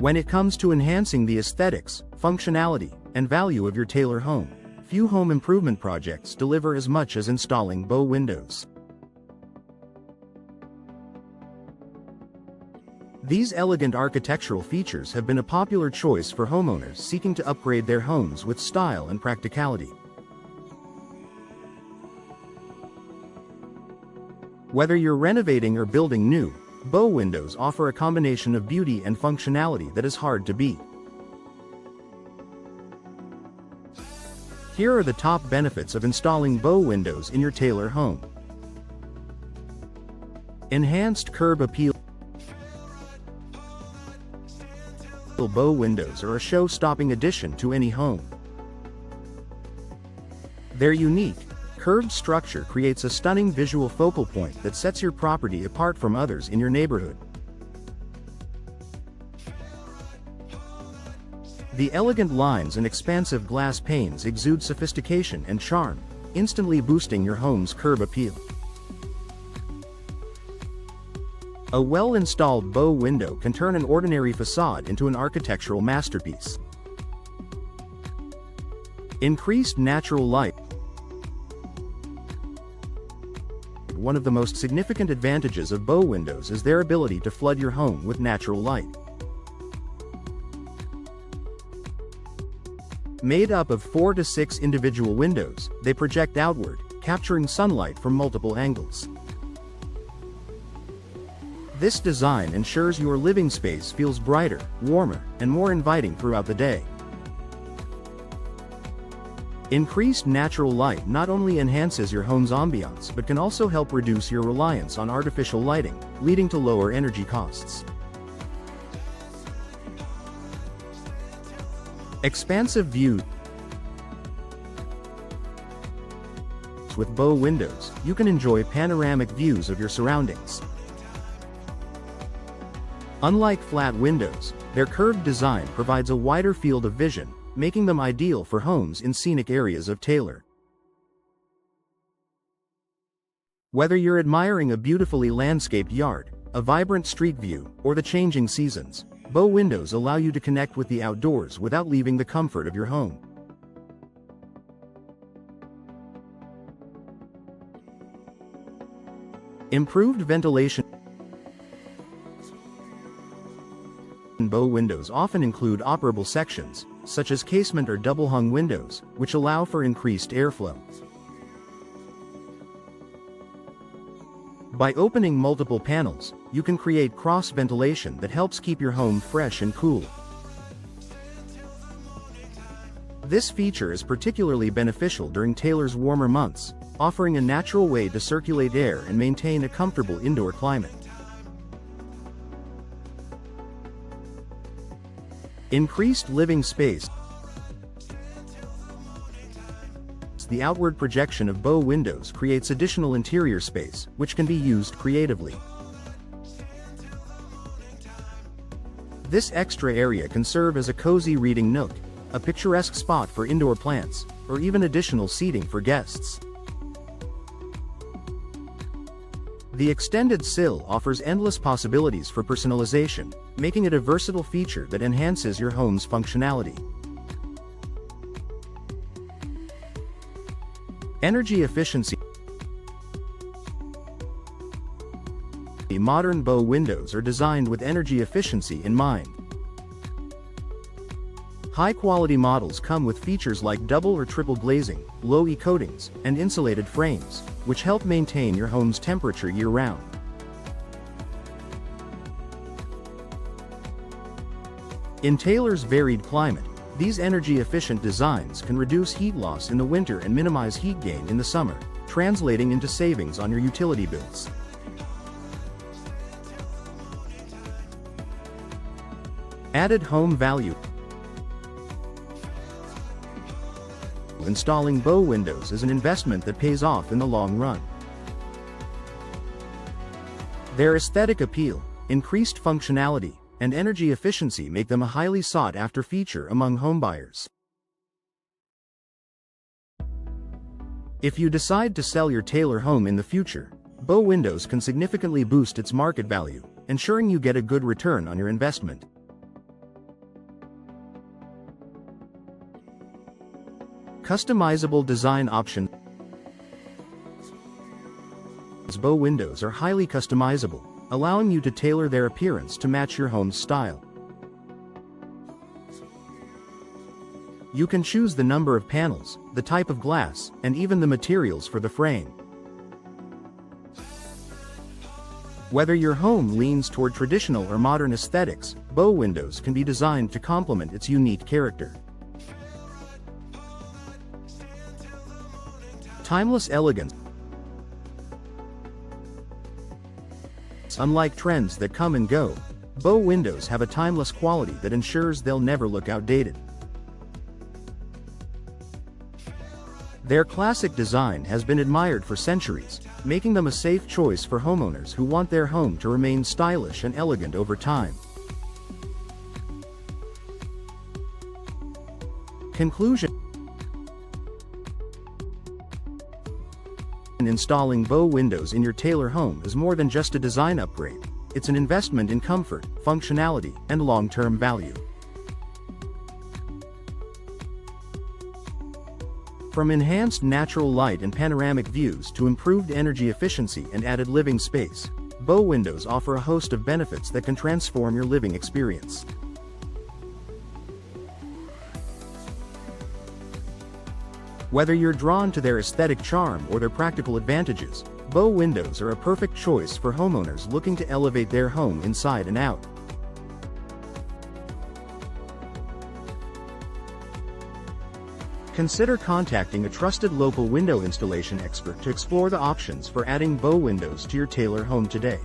When it comes to enhancing the aesthetics, functionality, and value of your Taylor home, few home improvement projects deliver as much as installing bow windows. These elegant architectural features have been a popular choice for homeowners seeking to upgrade their homes with style and practicality. Whether you're renovating or building new, bow windows offer a combination of beauty and functionality that is hard to beat. Here are the top benefits of installing bow windows in your Taylor home. Enhanced curb appeal. Bow windows are a show-stopping addition to any home. Their unique, curved structure creates a stunning visual focal point that sets your property apart from others in your neighborhood. The elegant lines and expansive glass panes exude sophistication and charm, instantly boosting your home's curb appeal. A well-installed bow window can turn an ordinary facade into an architectural masterpiece. Increased natural light. One of the most significant advantages of bow windows is their ability to flood your home with natural light. Made up of 4 to 6 individual windows, they project outward, capturing sunlight from multiple angles. This design ensures your living space feels brighter, warmer, and more inviting throughout the day. Increased natural light not only enhances your home's ambiance but can also help reduce your reliance on artificial lighting, leading to lower energy costs. Expansive views. With bow windows, you can enjoy panoramic views of your surroundings. Unlike flat windows, their curved design provides a wider field of vision, making them ideal for homes in scenic areas of Taylor. Whether you're admiring a beautifully landscaped yard, a vibrant street view, or the changing seasons, bow windows allow you to connect with the outdoors without leaving the comfort of your home. Improved ventilation. Bow windows often include operable sections, such as casement or double-hung windows, which allow for increased airflow. By opening multiple panels, you can create cross-ventilation that helps keep your home fresh and cool. This feature is particularly beneficial during Taylor's warmer months, offering a natural way to circulate air and maintain a comfortable indoor climate. Increased living space. The outward projection of bow windows creates additional interior space, which can be used creatively. This extra area can serve as a cozy reading nook, a picturesque spot for indoor plants, or even additional seating for guests. The extended sill offers endless possibilities for personalization, making it a versatile feature that enhances your home's functionality. Energy efficiency. Modern bow windows are designed with energy efficiency in mind. High-quality models come with features like double or triple glazing, low E coatings, and insulated frames, which help maintain your home's temperature year-round. In Taylor's varied climate, these energy-efficient designs can reduce heat loss in the winter and minimize heat gain in the summer, translating into savings on your utility bills. Added home value. Installing bow windows is an investment that pays off in the long run. Their aesthetic appeal, increased functionality, and energy efficiency make them a highly sought-after feature among homebuyers. If you decide to sell your Taylor home in the future, bow windows can significantly boost its market value, ensuring you get a good return on your investment. Customizable design options. Bow windows are highly customizable, allowing you to tailor their appearance to match your home's style. You can choose the number of panels, the type of glass, and even the materials for the frame. Whether your home leans toward traditional or modern aesthetics, bow windows can be designed to complement its unique character. Timeless elegance. Unlike trends that come and go, bow windows have a timeless quality that ensures they'll never look outdated. Their classic design has been admired for centuries, making them a safe choice for homeowners who want their home to remain stylish and elegant over time. Conclusion. Installing bow windows in your Taylor home is more than just a design upgrade. It's an investment in comfort, functionality, and long-term value. From enhanced natural light and panoramic views to improved energy efficiency and added living space, bow windows offer a host of benefits that can transform your living experience. Whether you're drawn to their aesthetic charm or their practical advantages, bow windows are a perfect choice for homeowners looking to elevate their home inside and out. Consider contacting a trusted local window installation expert to explore the options for adding bow windows to your Taylor home today.